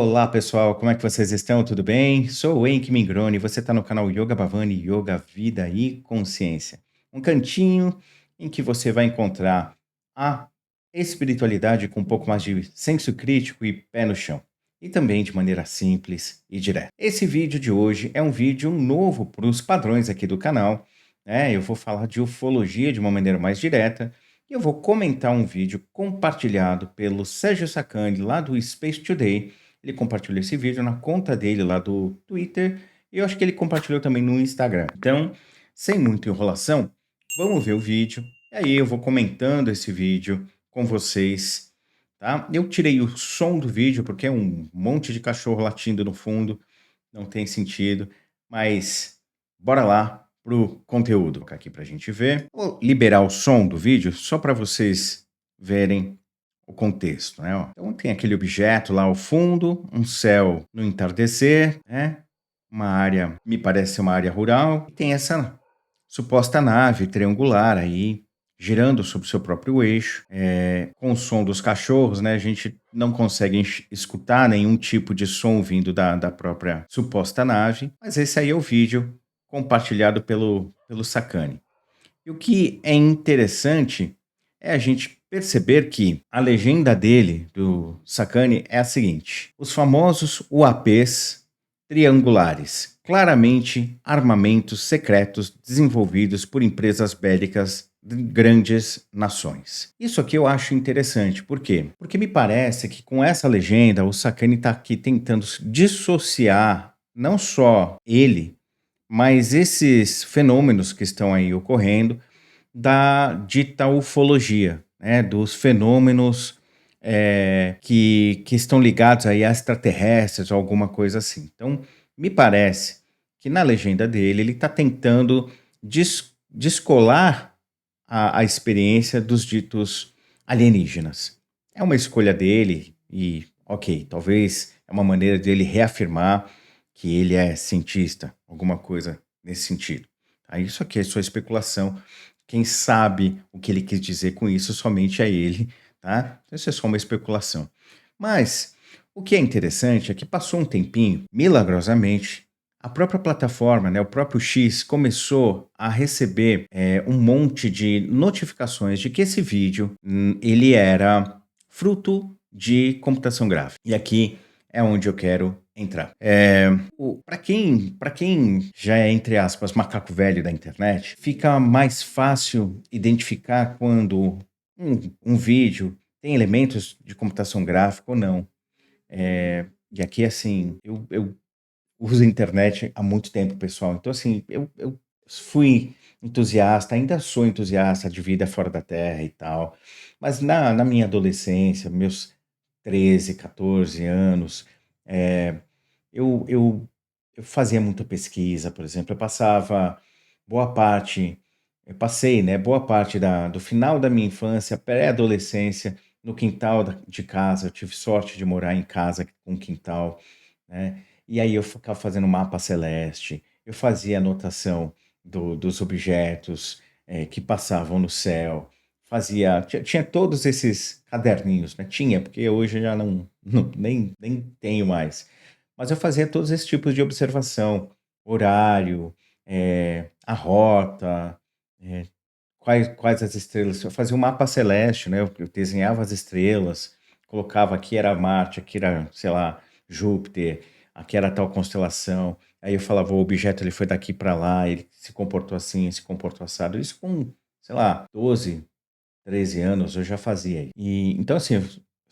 Olá pessoal, como é que vocês estão? Tudo bem? Sou o Henk Mingroni, você está no canal Yoga Bhavani Yoga Vida e Consciência. Um cantinho em que você vai encontrar a espiritualidade com um pouco mais de senso crítico e pé no chão. E também de maneira simples e direta. Esse vídeo de hoje é um vídeo novo para os padrões aqui do canal, né? Eu vou falar de ufologia de uma maneira mais direta. E eu vou comentar um vídeo compartilhado pelo Sérgio Sacani lá do Space Today. Ele compartilhou esse vídeo na conta dele lá do Twitter e eu acho que ele compartilhou também no Instagram. Então, sem muita enrolação, vamos ver o vídeo. E aí eu vou comentando esse vídeo com vocês, tá? Eu tirei o som do vídeo porque é um monte de cachorro latindo no fundo, não tem sentido, mas bora lá pro conteúdo. Vou colocar aqui pra gente ver. Vou liberar o som do vídeo só para vocês verem o contexto, né? Ó. Então tem aquele objeto lá ao fundo, um céu no entardecer, né? Uma área, me parece ser uma área rural, e tem essa suposta nave triangular aí, girando sobre o seu próprio eixo, com o som dos cachorros, né? A gente não consegue escutar nenhum tipo de som vindo da própria suposta nave, mas esse aí é o vídeo compartilhado pelo Sacani. E o que é interessante é a gente perceber que a legenda dele, do Sacani, é a seguinte: os famosos UAPs triangulares, claramente armamentos secretos desenvolvidos por empresas bélicas de grandes nações. Isso aqui eu acho interessante, por quê? Porque me parece que com essa legenda o Sacani está aqui tentando dissociar não só ele, mas esses fenômenos que estão aí ocorrendo da dita ufologia, né, dos fenômenos que estão ligados aí a extraterrestres ou alguma coisa assim. Então, me parece que na legenda dele ele está tentando descolar a experiência dos ditos alienígenas. É uma escolha dele e, ok, talvez é uma maneira dele reafirmar que ele é cientista, alguma coisa nesse sentido. Tá? Isso aqui é só especulação. Quem sabe o que ele quis dizer com isso somente é ele, tá? Isso é só uma especulação. Mas o que é interessante é que passou um tempinho, milagrosamente, a própria plataforma, né, o próprio X começou a receber um monte de notificações de que esse vídeo ele era fruto de computação gráfica. E aqui é onde eu quero entrar. Para quem já é, entre aspas, macaco velho da internet, fica mais fácil identificar quando um vídeo tem elementos de computação gráfica ou não. E aqui, assim, eu uso a internet há muito tempo, pessoal. Então, assim, eu fui entusiasta, ainda sou entusiasta de vida fora da Terra e tal. Mas na minha adolescência, meus 13, 14 anos, é, eu, eu, eu fazia muita pesquisa, por exemplo. Boa parte, eu passei, né, boa parte do final da minha infância, pré-adolescência, no quintal de casa. Eu tive sorte de morar em casa com quintal, né? E aí eu ficava fazendo mapa celeste, eu fazia anotação dos objetos que passavam no céu, tinha todos esses caderninhos, né? Tinha, porque hoje eu já nem tenho mais. Mas eu fazia todos esses tipos de observação, horário, a rota, eh, quais as estrelas. Eu fazia um mapa celeste, né? Eu desenhava as estrelas, colocava aqui era Marte, aqui era, sei lá, Júpiter, aqui era tal constelação. Aí eu falava, o objeto ele foi daqui para lá, ele se comportou assim, se comportou assado. Isso com, sei lá, 12, 13 anos eu já fazia. E então assim, eu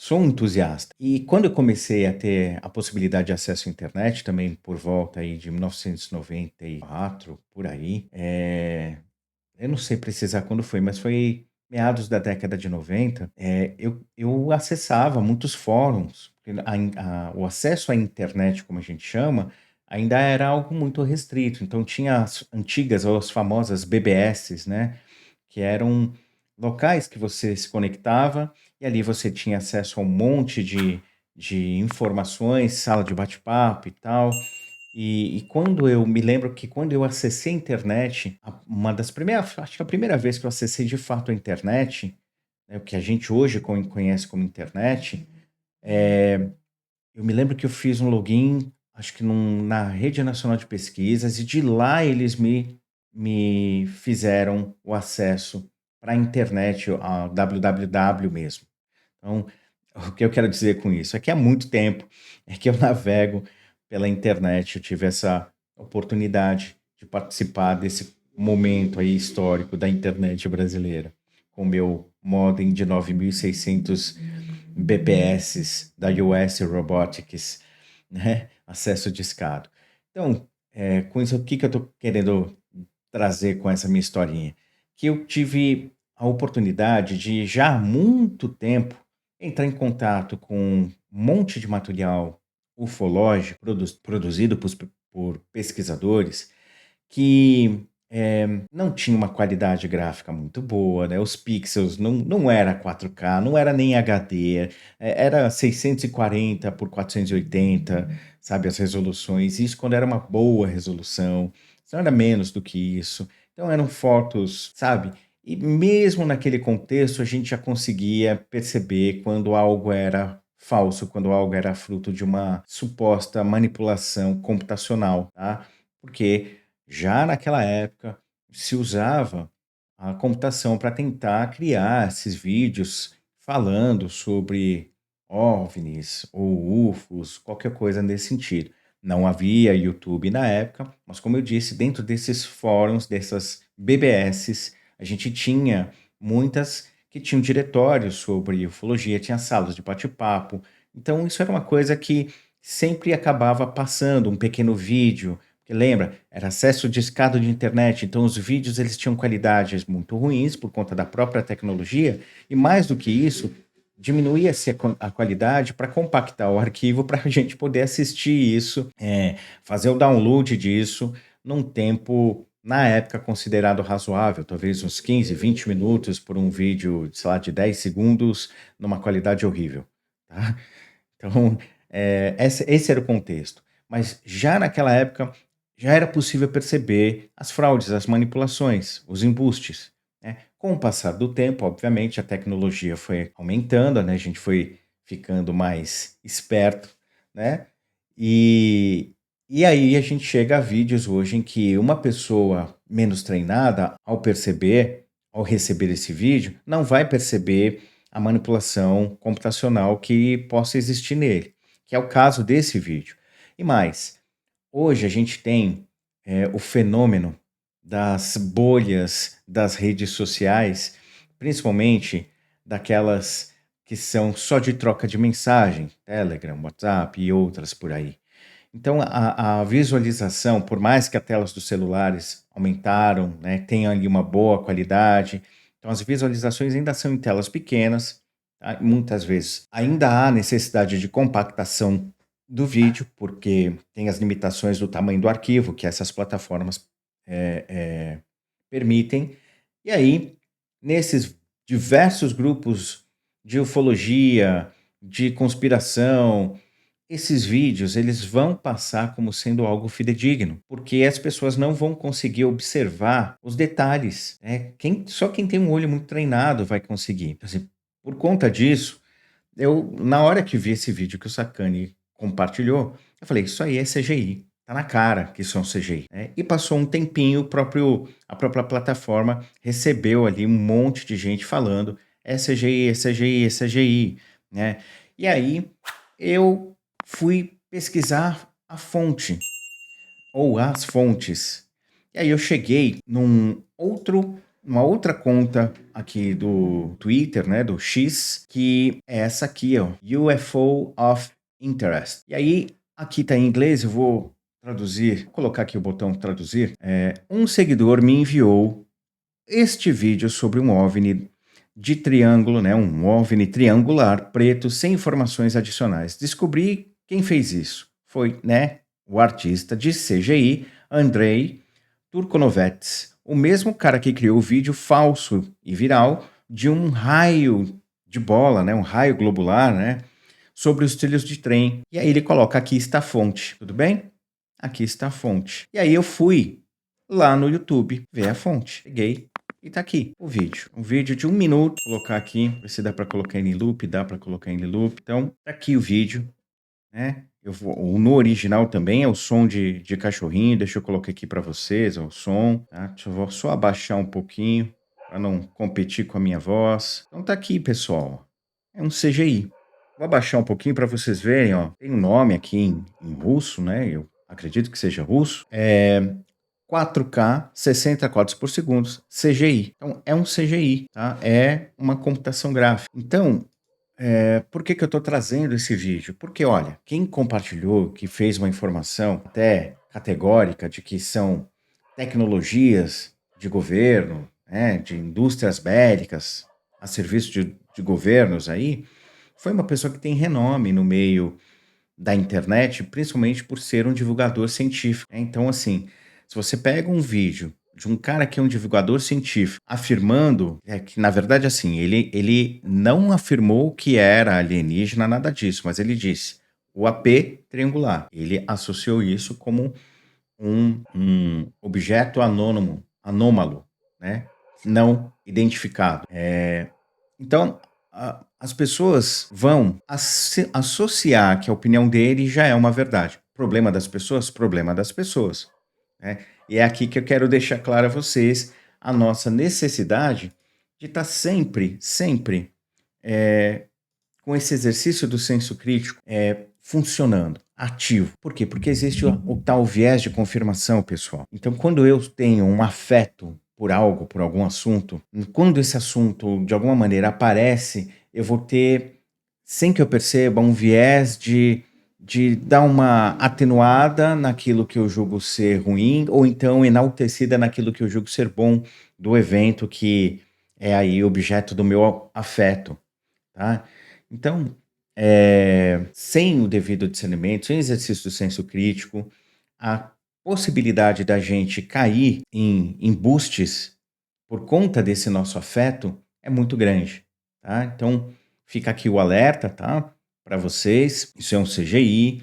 sou um entusiasta. E quando eu comecei a ter a possibilidade de acesso à internet, também por volta aí de 1994, por aí, eu não sei precisar quando foi, mas foi meados da década de 90. Eu acessava muitos fóruns, porque o acesso à internet, como a gente chama, ainda era algo muito restrito. Então tinha as antigas ou as famosas BBS, né? Que eram locais que você se conectava e ali você tinha acesso a um monte de informações, sala de bate-papo e tal. E quando eu me lembro que quando eu acessei a internet, uma das primeiras, acho que a primeira vez que eu acessei de fato a internet, né, o que a gente hoje conhece como internet, Eu me lembro que eu fiz um login, acho que na Rede Nacional de Pesquisas, e de lá eles me fizeram o acesso para a internet, a www mesmo. Então, o que eu quero dizer com isso? É que há muito tempo é que eu navego pela internet, eu tive essa oportunidade de participar desse momento aí histórico da internet brasileira, com o meu modem de 9.600 BPS da US Robotics, né? Acesso discado. Então, com isso, o que que eu estou querendo trazer com essa minha historinha? Que eu tive a oportunidade de, já há muito tempo, entrar em contato com um monte de material ufológico produzido por pesquisadores que não tinha uma qualidade gráfica muito boa, né? Os pixels não era 4K, não era nem HD, era 640 por 480, sabe, as resoluções. Isso quando era uma boa resolução, não era menos do que isso. Então eram fotos, sabe? E mesmo naquele contexto a gente já conseguia perceber quando algo era falso, quando algo era fruto de uma suposta manipulação computacional, tá? Porque já naquela época se usava a computação para tentar criar esses vídeos falando sobre OVNIs ou UFOs, qualquer coisa nesse sentido. Não havia YouTube na época, mas como eu disse, dentro desses fóruns, dessas BBSs, a gente tinha muitas que tinham diretórios sobre ufologia, tinha salas de bate-papo. Então isso era uma coisa que sempre acabava passando um pequeno vídeo, porque lembra, era acesso discado de internet, então os vídeos eles tinham qualidades muito ruins por conta da própria tecnologia, e mais do que isso, diminuía-se a qualidade para compactar o arquivo para a gente poder assistir isso, fazer o download disso num tempo, na época, considerado razoável, talvez uns 15, 20 minutos por um vídeo, sei lá, de 10 segundos, numa qualidade horrível, tá? Então, esse era o contexto. Mas já naquela época, já era possível perceber as fraudes, as manipulações, os embustes, né? Com o passar do tempo, obviamente, a tecnologia foi aumentando, né? A gente foi ficando mais esperto, né? E, e aí a gente chega a vídeos hoje em que uma pessoa menos treinada, ao perceber, ao receber esse vídeo, não vai perceber a manipulação computacional que possa existir nele, que é o caso desse vídeo. E mais, hoje a gente tem o fenômeno das bolhas das redes sociais, principalmente daquelas que são só de troca de mensagem, Telegram, WhatsApp e outras por aí. Então, a visualização, por mais que as telas dos celulares aumentaram, né, tenham ali uma boa qualidade, então as visualizações ainda são em telas pequenas, tá? Muitas vezes ainda há necessidade de compactação do vídeo, porque tem as limitações do tamanho do arquivo que essas plataformas permitem. E aí, nesses diversos grupos de ufologia, de conspiração, esses vídeos, eles vão passar como sendo algo fidedigno, porque as pessoas não vão conseguir observar os detalhes, né? Só quem tem um olho muito treinado vai conseguir. Então, assim, por conta disso, eu, na hora que vi esse vídeo que o Sacani compartilhou, eu falei, isso aí é CGI. Tá na cara que isso é um CGI, né? E passou um tempinho, a própria plataforma recebeu ali um monte de gente falando, é CGI, é CGI, é CGI, né? E aí eu fui pesquisar a fonte, ou as fontes. E aí eu cheguei numa outra conta aqui do Twitter, né, do X, que é essa aqui, ó, UFO of Interest. E aí, aqui tá em inglês, eu vou traduzir, vou colocar aqui o botão traduzir. Um seguidor me enviou este vídeo sobre um OVNI de triângulo, né, um OVNI triangular preto sem informações adicionais. Descobri quem fez isso. Foi, né, o artista de CGI, Andrei Turkonovets, o mesmo cara que criou o vídeo falso e viral de um raio de bola, né, um raio globular, né, sobre os trilhos de trem. E aí ele coloca: aqui está a fonte, tudo bem? Aqui está a fonte. E aí eu fui lá no YouTube ver a fonte. Peguei e tá aqui o vídeo. Um vídeo de 1 minuto. Vou colocar aqui, ver se dá para colocar ele em loop. Dá para colocar ele em loop. Então, tá aqui o vídeo. né? No original também é o som de cachorrinho. Deixa eu colocar aqui para vocês ó, o som. Tá? Deixa eu vou só abaixar um pouquinho para não competir com a minha voz. Então tá aqui, pessoal. É um CGI. Vou abaixar um pouquinho para vocês verem, ó. Tem um nome aqui em russo, né? Eu acredito que seja russo. 4K, 60 quadros por segundo, CGI. Então, é um CGI, tá? É uma computação gráfica. Então, por que que eu estou trazendo esse vídeo? Porque, olha, quem compartilhou, que fez uma informação até categórica de que são tecnologias de governo, né, de indústrias bélicas a serviço de governos aí, foi uma pessoa que tem renome no meio da internet, principalmente por ser um divulgador científico, né. Então, assim, se você pega um vídeo de um cara que é um divulgador científico afirmando, que na verdade, assim, ele não afirmou que era alienígena, nada disso, mas ele disse: "O AP triangular". Ele associou isso como um objeto anômalo, né, não identificado. Então, as pessoas vão associar que a opinião dele já é uma verdade. Problema das pessoas? Problema das pessoas, né. E é aqui que eu quero deixar claro a vocês a nossa necessidade de estar sempre, sempre, eh, com esse exercício do senso crítico, funcionando, ativo. Por quê? Porque existe o tal viés de confirmação, pessoal. Então, quando eu tenho um afeto por algo, por algum assunto, quando esse assunto de alguma maneira aparece, eu vou ter, sem que eu perceba, um viés de dar uma atenuada naquilo que eu julgo ser ruim, ou então enaltecida naquilo que eu julgo ser bom do evento que é aí objeto do meu afeto. Tá? Então, sem o devido discernimento, sem exercício do senso crítico, a possibilidade da gente cair em embustes por conta desse nosso afeto é muito grande, tá? Então, fica aqui o alerta, tá? Para vocês, isso é um CGI,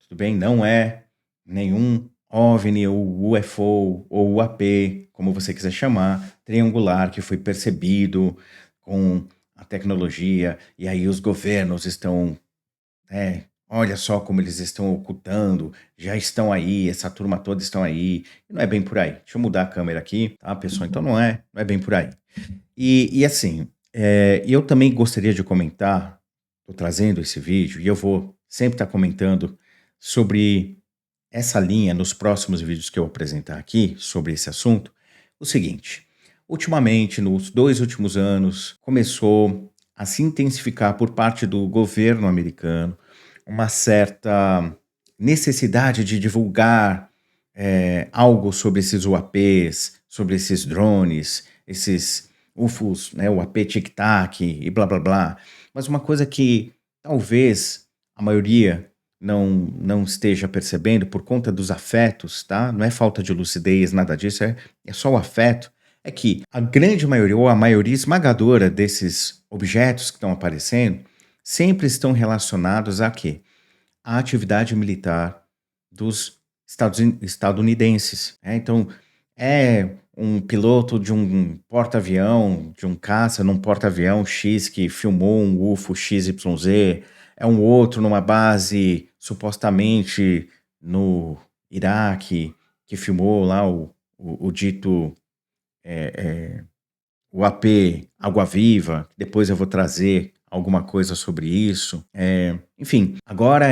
tudo bem? Não é nenhum OVNI ou UFO ou UAP, como você quiser chamar, triangular que foi percebido com a tecnologia e aí os governos estão, olha só como eles estão ocultando, já estão aí, essa turma toda estão aí. E não é bem por aí. Deixa eu mudar a câmera aqui, tá, pessoal? Então não é bem por aí. E assim, eu também gostaria de comentar, estou trazendo esse vídeo e eu vou sempre estar comentando sobre essa linha nos próximos vídeos que eu apresentar aqui sobre esse assunto. O seguinte, ultimamente, nos 2 últimos anos, começou a se intensificar por parte do governo americano uma certa necessidade de divulgar algo sobre esses UAPs, sobre esses drones, esses UFOs, né, o AP Tic-Tac e blá blá blá. Mas uma coisa que talvez a maioria não esteja percebendo por conta dos afetos, tá? Não é falta de lucidez, nada disso, é só o afeto. É que a grande maioria, ou a maioria esmagadora desses objetos que estão aparecendo, sempre estão relacionados a quê? A atividade militar dos estadunidenses, né. Então, é um piloto de um porta-avião, de um caça num porta-avião X que filmou um UFO XYZ, é um outro numa base supostamente no Iraque, que filmou lá o dito, o AP Água Viva, depois eu vou trazer alguma coisa sobre isso. Enfim, agora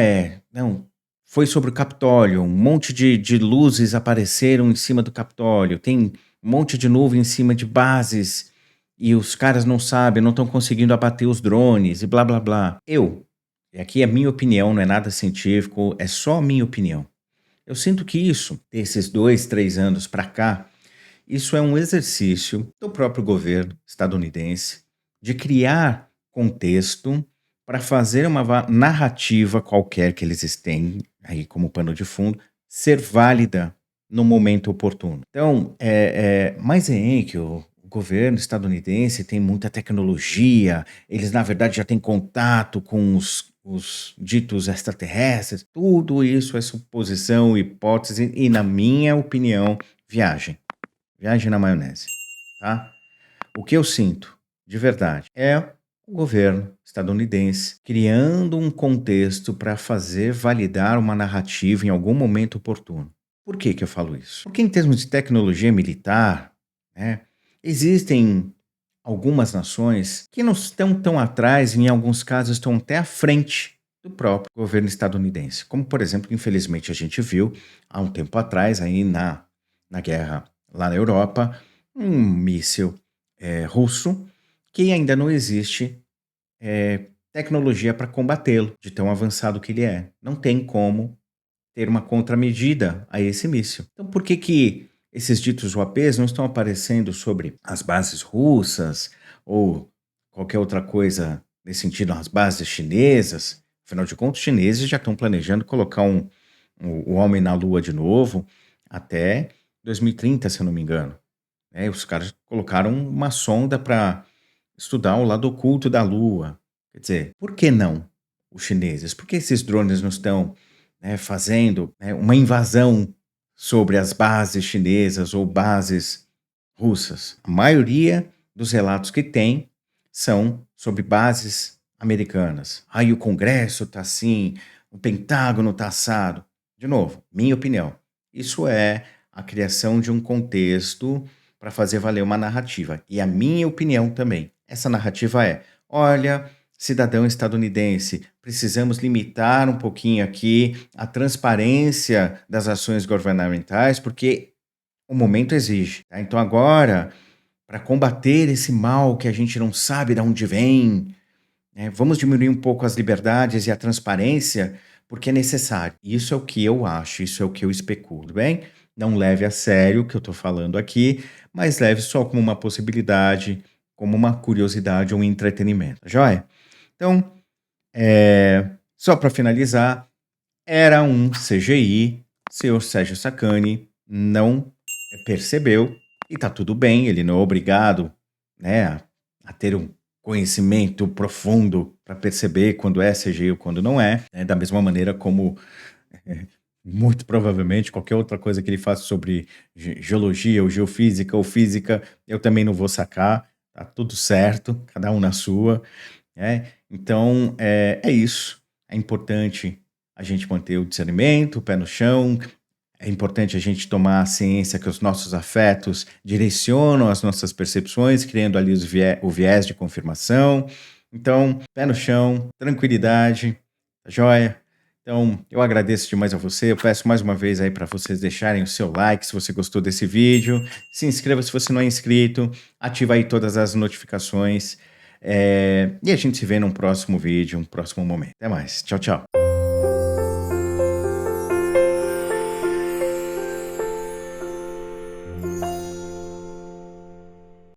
não, foi sobre o Capitólio, um monte de luzes apareceram em cima do Capitólio, tem um monte de nuvem em cima de bases e os caras não sabem, não estão conseguindo abater os drones e blá blá blá. E aqui é minha opinião, não é nada científico, é só minha opinião. Eu sinto que isso, desses 2, 3 anos para cá, isso é um exercício do próprio governo estadunidense de criar contexto para fazer uma narrativa qualquer que eles têm aí como pano de fundo ser válida no momento oportuno. Então, mas é que o governo estadunidense tem muita tecnologia, eles na verdade já têm contato com os ditos extraterrestres, tudo isso é suposição, hipótese e, na minha opinião, viagem. Viagem na maionese, tá? O que eu sinto, de verdade, é O governo estadunidense criando um contexto para fazer validar uma narrativa em algum momento oportuno. Por que que eu falo isso? Porque em termos de tecnologia militar, né, existem algumas nações que não estão tão atrás, em alguns casos estão até à frente do próprio governo estadunidense. Como, por exemplo, infelizmente a gente viu há um tempo atrás, aí na guerra lá na Europa, um míssil russo que ainda não existe tecnologia para combatê-lo, de tão avançado que ele é. Não tem como ter uma contramedida a esse míssil. Então, por que que esses ditos UAPs não estão aparecendo sobre as bases russas ou qualquer outra coisa nesse sentido, as bases chinesas? Afinal de contas, os chineses já estão planejando colocar o homem na Lua de novo até 2030, se eu não me engano. Os caras colocaram uma sonda para estudar o lado oculto da Lua. Quer dizer, por que não os chineses? Por que esses drones não estão, fazendo, uma invasão sobre as bases chinesas ou bases russas? A maioria dos relatos que tem são sobre bases americanas. Aí o Congresso está assim, o Pentágono está assado. De novo, minha opinião. Isso é a criação de um contexto para fazer valer uma narrativa. E a minha opinião também. Essa narrativa é: olha, cidadão estadunidense, precisamos limitar um pouquinho aqui a transparência das ações governamentais, porque o momento exige. Tá? Então, agora, para combater esse mal que a gente não sabe de onde vem, vamos diminuir um pouco as liberdades e a transparência, porque é necessário. Isso é o que eu acho, isso é o que eu especulo, bem? Não leve a sério o que eu estou falando aqui, mas leve só como uma possibilidade, como uma curiosidade ou um entretenimento, tá joia? Então, só para finalizar, era um CGI, senhor Sérgio Sacani não percebeu, e tá tudo bem, ele não é obrigado, a ter um conhecimento profundo para perceber quando é CGI ou quando não é, né, da mesma maneira como, muito provavelmente qualquer outra coisa que ele faça sobre geologia ou geofísica ou física, eu também não vou sacar, tá tudo certo, cada um na sua. Então, é isso. É importante a gente manter o discernimento, o pé no chão. É importante a gente tomar a ciência que os nossos afetos direcionam as nossas percepções, criando ali o viés de confirmação. Então, pé no chão, tranquilidade, tá joia? Então, eu agradeço demais a você. Eu peço mais uma vez aí para vocês deixarem o seu like se você gostou desse vídeo. Se inscreva se você não é inscrito. Ativa aí todas as notificações. E a gente se vê num próximo vídeo, um próximo momento. Até mais. Tchau, tchau.